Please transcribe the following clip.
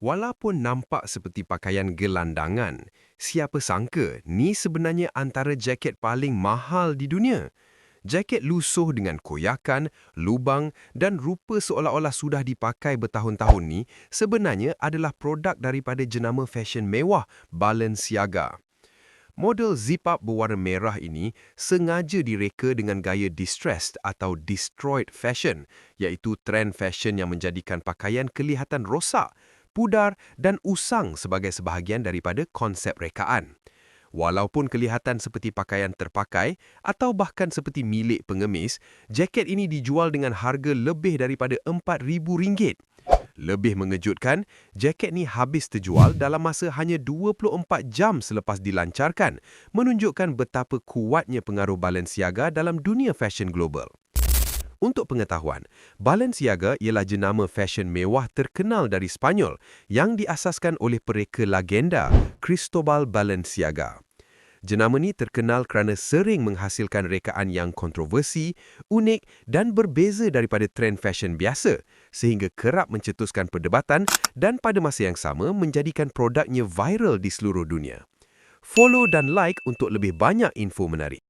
Walaupun nampak seperti pakaian gelandangan, siapa sangka ni sebenarnya antara jaket paling mahal di dunia. Jaket lusuh dengan koyakan, lubang dan rupa seolah-olah sudah dipakai bertahun-tahun ni sebenarnya adalah produk daripada jenama fashion mewah Balenciaga. Model zip-up berwarna merah ini sengaja direka dengan gaya distressed atau destroyed fashion, iaitu trend fashion yang menjadikan pakaian kelihatan rosak, pudar dan usang sebagai sebahagian daripada konsep rekaan. Walaupun kelihatan seperti pakaian terpakai atau bahkan seperti milik pengemis, jaket ini dijual dengan harga lebih daripada RM4,000. Lebih mengejutkan, jaket ni habis terjual dalam masa hanya 24 jam selepas dilancarkan, menunjukkan betapa kuatnya pengaruh Balenciaga dalam dunia fashion global. Untuk pengetahuan, Balenciaga ialah jenama fashion mewah terkenal dari Sepanyol yang diasaskan oleh pereka legenda Cristobal Balenciaga. Jenama ni terkenal kerana sering menghasilkan rekaan yang kontroversi, unik dan berbeza daripada trend fashion biasa, sehingga kerap mencetuskan perdebatan dan pada masa yang sama menjadikan produknya viral di seluruh dunia. Follow dan like untuk lebih banyak info menarik.